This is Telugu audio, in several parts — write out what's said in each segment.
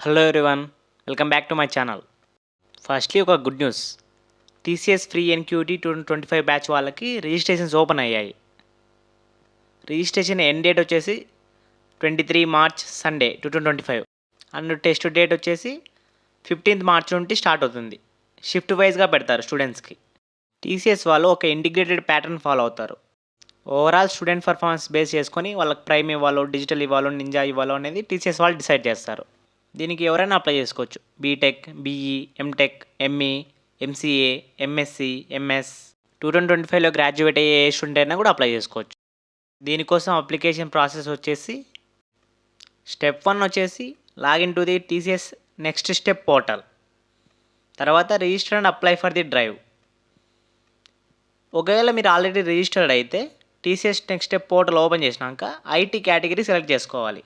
Hello everyone, welcome back to my channel. Firstly ఒక good news. TCS free NQT 2025 batch వాళ్ళకి రిజిస్ట్రేషన్స్ ఓపెన్ అయ్యాయి. రిజిస్ట్రేషన్ ఎండ్ డేట్ వచ్చేసి 23 March Sunday 2025 and test date వచ్చేసి 15th మార్చ్ నుండి స్టార్ట్ అవుతుంది. షిఫ్ట్ వైజ్గా పెడతారు స్టూడెంట్స్కి. టీసీఎస్ వాళ్ళు ఒక ఇంటిగ్రేటెడ్ ప్యాటర్న్ ఫాలో అవుతారు. ఓవరాల్ స్టూడెంట్ పర్ఫార్మెన్స్ బేస్ చేసుకొని వాళ్ళకి ప్రైమ్ ఇవ్వాలో, డిజిటల్ ఇవ్వాలో, నింజా ఇవ్వాలో అనేది టీసీఎస్ వాళ్ళు డిసైడ్ చేస్తారు. దీనికి ఎవరైనా అప్లై చేసుకోవచ్చు. BTech, BE, MTech, ME, MCA, MSc, MS 2025లో గ్రాడ్యుయేట్ అయ్యే ఏ స్టూడెంట్ అయినా కూడా అప్లై చేసుకోవచ్చు. దీనికోసం అప్లికేషన్ ప్రాసెస్ వచ్చేసి స్టెప్ 1 వచ్చేసి login to the TCS next step portal. తర్వాత register and apply for the drive. ఒకవేళ మీరు ఆల్రెడీ రిజిస్టర్డ్ అయితే TCS next step portal open చేసినాక ఐటీ కేటగిరీ సెలెక్ట్ చేసుకోవాలి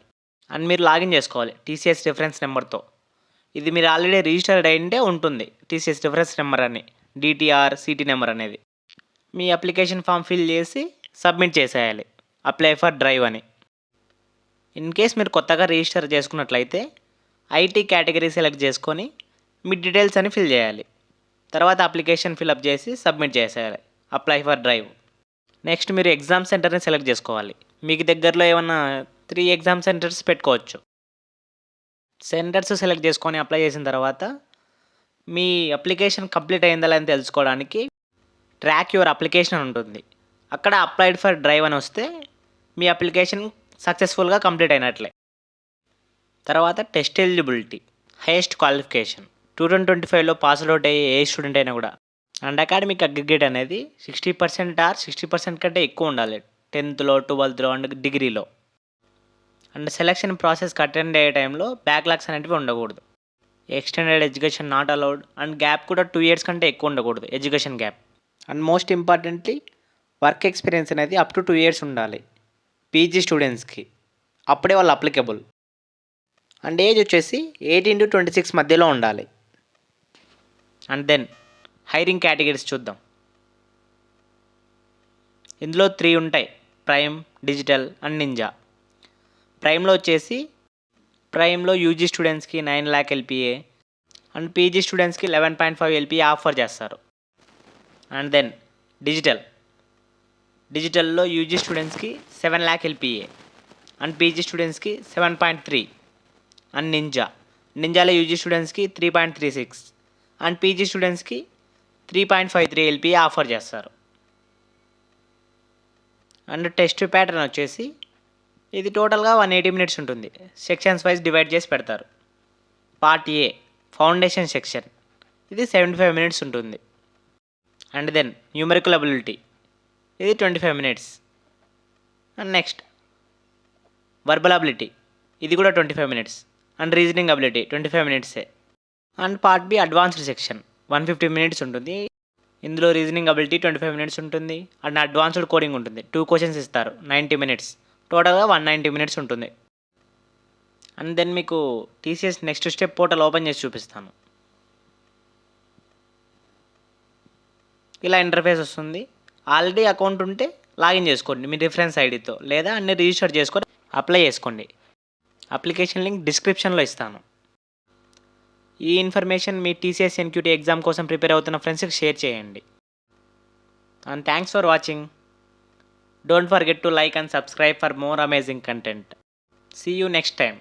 అండ్ మీరు లాగిన్ చేసుకోవాలి టీసీఎస్ రిఫరెన్స్ నెంబర్తో. ఇది మీరు ఆల్రెడీ రిజిస్టర్డ్ అయింటే ఉంటుంది టీసీఎస్ రిఫరెన్స్ నెంబర్ అని, డిటిఆర్ సిటీ నెంబర్ అనేది. మీ అప్లికేషన్ ఫామ్ ఫిల్ చేసి సబ్మిట్ చేసేయాలి, అప్లై ఫర్ డ్రైవ్ అని. ఇన్ కేస్ మీరు కొత్తగా రిజిస్టర్ చేసుకున్నట్లయితే ఐటీ కేటగిరీ సెలెక్ట్ చేసుకొని మీ డీటెయిల్స్ అని ఫిల్ చేయాలి. తర్వాత అప్లికేషన్ ఫిల్అప్ చేసి సబ్మిట్ చేసేయాలి, అప్లై ఫర్ డ్రైవ్. నెక్స్ట్ మీరు ఎగ్జామ్ సెంటర్ని సెలెక్ట్ చేసుకోవాలి. మీకు దగ్గరలో ఏమన్నా 3 ఎగ్జామ్ సెంటర్స్ పెట్టుకోవచ్చు. సెంటర్స్ సెలెక్ట్ చేసుకొని అప్లై చేసిన తర్వాత మీ అప్లికేషన్ కంప్లీట్ అయిందా అని తెలుసుకోవడానికి ట్రాక్ యువర్ అప్లికేషన్ అని ఉంటుంది. అక్కడ అప్లైడ్ ఫర్ డ్రైవ్ అని వస్తే మీ అప్లికేషన్ సక్సెస్ఫుల్గా కంప్లీట్ అయినట్లే. తర్వాత టెస్ట్ ఎలిజిబిలిటీ, హైయెస్ట్ క్వాలిఫికేషన్. 2025లో పాస్ అవుట్ అయ్యే ఏ స్టూడెంట్ అయినా కూడా అండ్ అకాడమిక్ అగ్రిగేట్ అనేది 60% ఆర్ 60% కంటే ఎక్కువ ఉండాలి 10th, 12th అండ్ డిగ్రీలో. అండ్ సెలక్షన్ ప్రాసెస్కి అటెండ్ అయ్యే టైంలో బ్యాక్లాగ్స్ అనేటివి ఉండకూడదు. Extended education not allowed and gap కూడా 2 years కంటే ఎక్కువ ఉండకూడదు education gap. And most importantly work experience అనేది అప్ టు 2 years ఉండాలి పీజీ స్టూడెంట్స్కి, అప్పుడే వాళ్ళు అప్లికబుల్. అండ్ ఏజ్ వచ్చేసి 18 to 26 మధ్యలో ఉండాలి. అండ్ దెన్ హైరింగ్ కేటగిరీస్ చూద్దాం. ఇందులో 3 ఉంటాయి: ప్రైమ్, డిజిటల్ అండ్ నింజా. ప్రైమ్లో యూజీ స్టూడెంట్స్కి 9 lakh LPA అండ్ పీజీ స్టూడెంట్స్కి 11.5 LPA ఆఫర్ చేస్తారు. అండ్ దెన్ డిజిటల్లో యూజీ స్టూడెంట్స్కి 7 lakh LPA అండ్ పీజీ స్టూడెంట్స్కి 7.3. అండ్ నింజాలో యూజీ స్టూడెంట్స్కి 3.36 అండ్ పీజీ స్టూడెంట్స్కి 3.53 LPA ఆఫర్ చేస్తారు. అండ్ టెస్ట్ ప్యాటర్న్ వచ్చేసి ఇది టోటల్గా 180 minutes ఉంటుంది. సెక్షన్స్ వైజ్ డివైడ్ చేసి పెడతారు. పార్ట్ ఏ ఫౌండేషన్ సెక్షన్, ఇది 75 minutes ఉంటుంది. అండ్ దెన్ న్యూమరికల్ అబిలిటీ, ఇది 25 minutes. And next verbal ability, ఇది కూడా 25 minutes. And reasoning ability 25 minutes. And part B advanced section 150 minutes ఉంటుంది. ఇందులో రీజనింగ్ అబిలిటీ 25 minutes ఉంటుంది అండ్ అడ్వాన్స్డ్ కోడింగ్ ఉంటుంది. 2 questions ఇస్తారు, 90 minutes. టోటల్గా 190 minutes ఉంటుంది. అండ్ దెన్ మీకు TCS next step portal open చేసి చూపిస్తాను. ఇలా ఇంటర్ఫేస్ వస్తుంది. ఆల్రెడీ అకౌంట్ ఉంటే లాగిన్ చేసుకోండి మీ రిఫరెన్స్ ఐడితో, లేదా అన్ని రిజిస్టర్ చేసుకొని అప్లై చేసుకోండి. అప్లికేషన్ లింక్ డిస్క్రిప్షన్లో ఇస్తాను. ఈ ఇన్ఫర్మేషన్ మీ టీసీఎస్ ఎన్క్యూటీ ఎగ్జామ్ కోసం ప్రిపేర్ అవుతున్న ఫ్రెండ్స్కి షేర్ చేయండి. And thanks for watching. Don't forget to like and subscribe for more amazing content. See you next time.